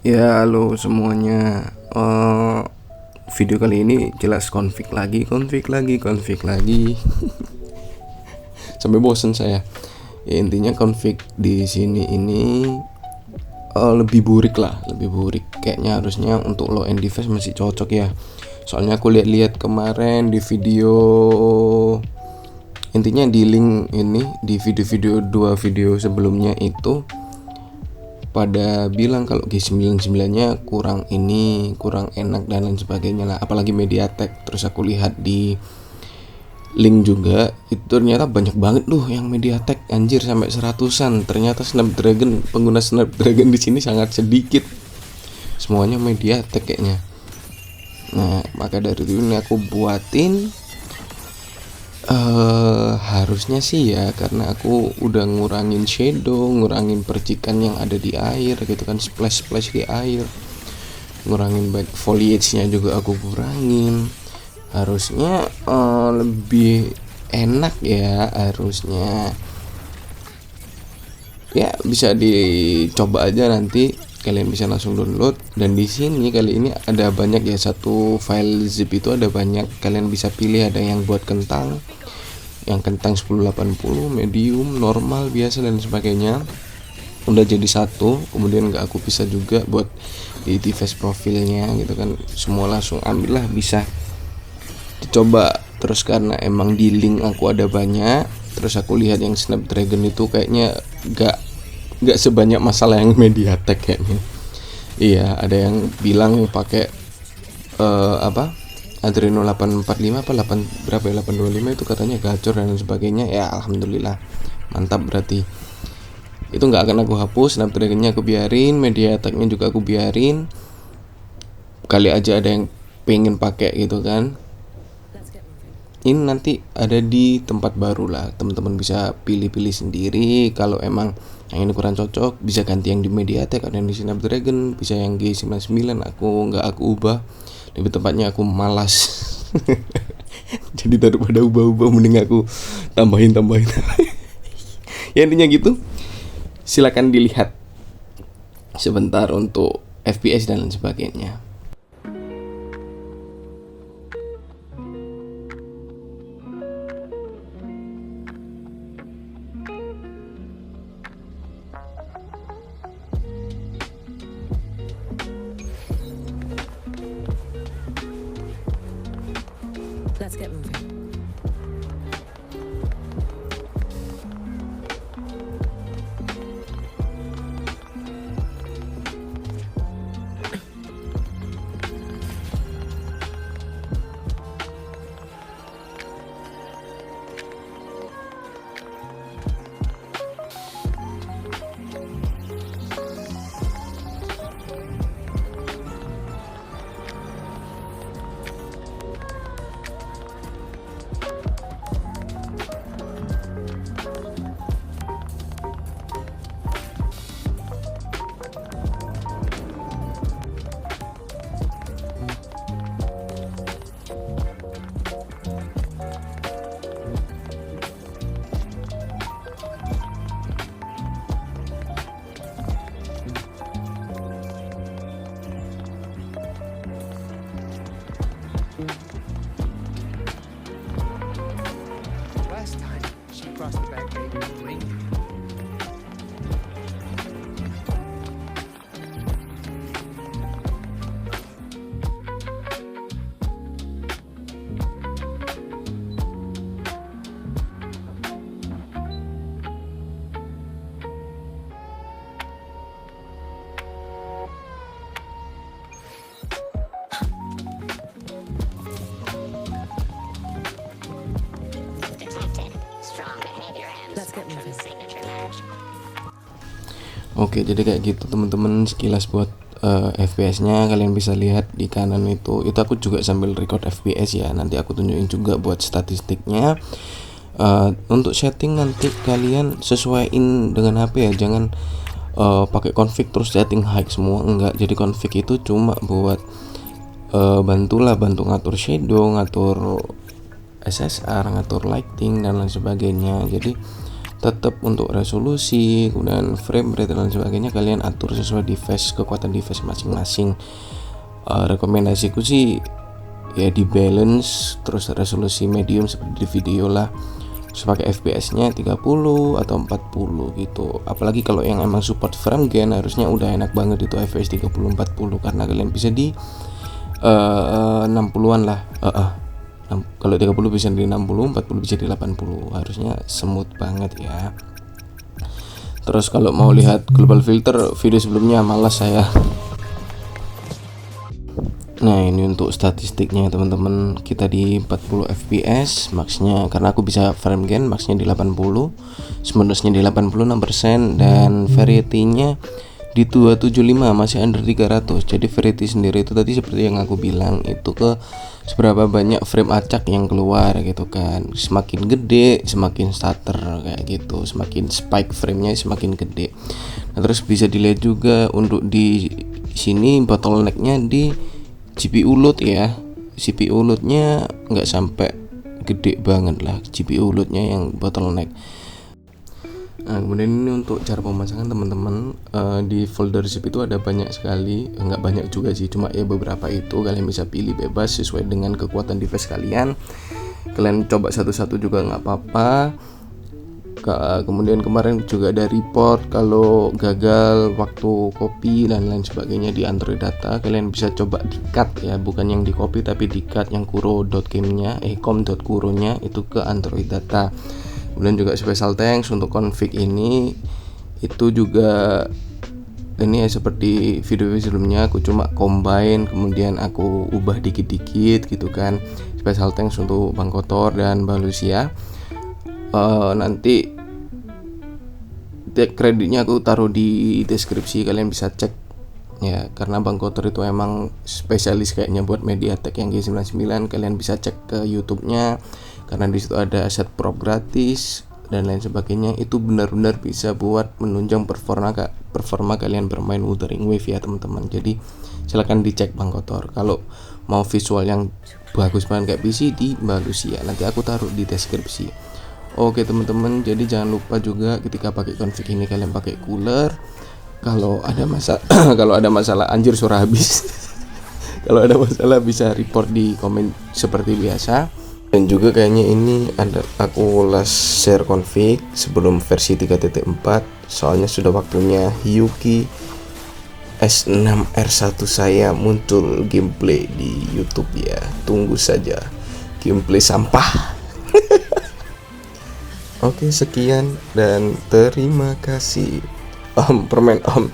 Ya, halo semuanya. Video kali ini jelas konflik lagi. Sampai bosen saya. Ya, intinya konflik di sini ini lebih burik lah, lebih burik. Kayaknya harusnya untuk low end device masih cocok ya. Soalnya aku lihat-lihat kemarin di video, intinya di link ini, di video-video dua video sebelumnya itu pada bilang kalau G99-nya kurang enak dan lain sebagainya lah, apalagi MediaTek. Terus aku lihat di link juga itu ternyata banyak banget loh yang MediaTek, anjir, sampai seratusan. Ternyata pengguna Snapdragon di sini sangat sedikit, semuanya MediaTek kayaknya. Nah, maka dari itu ini aku buatin harusnya sih ya, karena aku udah ngurangin shadow, ngurangin percikan yang ada di air gitu kan, splash di air, ngurangin back foliage-nya juga aku kurangin. Harusnya lebih enak ya, harusnya ya. Bisa dicoba aja, nanti kalian bisa langsung download. Dan di sini kali ini ada banyak ya, satu file zip itu ada banyak, kalian bisa pilih. Ada yang buat kentang, yang kentang 1080, medium, normal, biasa dan sebagainya, udah jadi satu. Kemudian nggak aku bisa juga buat di device profilnya gitu kan, semua langsung ambil lah, bisa dicoba. Terus karena emang di link aku ada banyak, terus aku lihat yang Snapdragon itu kayaknya nggak sebanyak masalah yang MediaTek kayaknya. Iya, ada yang bilang pakai Adreno 845 apa 8 berapa ya, 825 itu katanya gacor dan sebagainya. Ya alhamdulillah, mantap. Berarti itu nggak akan aku hapus, Snapdragonnya aku biarin, MediaTeknya juga aku biarin. Kali aja ada yang pengen pakai gitu kan. Ini nanti ada di tempat baru lah, teman-teman bisa pilih-pilih sendiri. Kalau emang yang ini kurang cocok, bisa ganti yang di MediaTek atau yang di Snapdragon, bisa yang G99. Aku ubah, lebih tepatnya aku malas. Jadi daripada ubah-ubah, mending aku tambahin. Ya intinya gitu. Silakan dilihat sebentar untuk FPS dan lain sebagainya. Let's get moving. Last time she crossed the back gate with a ring. Let's get moving. Oke, jadi kayak gitu teman-teman, sekilas buat FPS-nya. Kalian bisa lihat di kanan itu aku juga sambil record FPS ya. Nanti aku tunjukin juga buat statistiknya. Untuk setting nanti kalian sesuaiin dengan HP ya, jangan pakai config terus setting high semua, enggak. Jadi config itu cuma buat bantu ngatur shadow, ngatur SSR, ngatur lighting dan lain sebagainya. Jadi tetap untuk resolusi, kemudian frame rate dan sebagainya kalian atur sesuai device, kekuatan device masing-masing. Rekomendasiku sih ya di balance, terus resolusi medium seperti di video lah, terus pakai FPS-nya 30 atau 40 gitu. Apalagi kalau yang emang support frame gen harusnya udah enak banget itu FPS 30-40, karena kalian bisa di 60-an lah. Kalau 30 bisa di 60, 40 bisa di 80, harusnya smooth banget ya. Terus kalau mau lihat global filter video sebelumnya malas saya. Nah ini untuk statistiknya teman-teman, kita di 40 fps maxnya, karena aku bisa frame gain maxnya di 80, smoothness-nya di 86%, dan variety-nya di 275, masih under 300. Jadi variety sendiri itu tadi seperti yang aku bilang, itu ke seberapa banyak frame acak yang keluar gitu kan. Semakin gede semakin stutter kayak gitu, semakin spike frame-nya semakin gede. Nah terus bisa dilihat juga untuk di sini bottleneck-nya di GPU load ya. CPU load-nya nggak sampai gede banget lah, GPU load-nya yang bottleneck. Nah kemudian ini untuk cara pemasangan teman-teman, di folder zip itu ada banyak sekali, nggak banyak juga sih, cuma ya beberapa itu kalian bisa pilih bebas sesuai dengan kekuatan device kalian. Kalian coba satu-satu juga nggak apa-apa. Kemudian kemarin juga ada report kalau gagal waktu copy dan lain sebagainya di Android Data. Kalian bisa coba di cut ya, bukan yang di copy tapi di cut yang kuro.com-nya, com.kuro-nya itu ke Android Data. Kemudian juga special thanks untuk config ini, itu juga ini ya seperti video sebelumnya, aku cuma combine kemudian aku ubah dikit-dikit gitu kan. Special thanks untuk Bang Kotor dan Mbak Lucia. Nanti kreditnya aku taruh di deskripsi, kalian bisa cek ya, karena Bang Kotor itu emang spesialis kayaknya buat MediaTek yang G99. Kalian bisa cek ke YouTube-nya, karena di situ ada set prop gratis dan lain sebagainya. Itu benar-benar bisa buat menunjang performa kalian bermain Wuthering Wave ya teman-teman. Jadi silahkan dicek Bang Kotor. Kalau mau visual yang bagus banget kayak PC di Mbak Lucia, nanti aku taruh di deskripsi. Oke teman-teman, jadi jangan lupa juga ketika pakai config ini kalian pakai cooler. Kalau ada masalah kalau ada masalah, anjir suara habis. Kalau ada masalah bisa report di komen seperti biasa. Dan juga kayaknya ini ada aku last share config sebelum versi 3.4, soalnya sudah waktunya Hiyuki S6R1 saya muncul gameplay di YouTube ya. Tunggu saja gameplay sampah. Oke, sekian dan terima kasih. Permen om.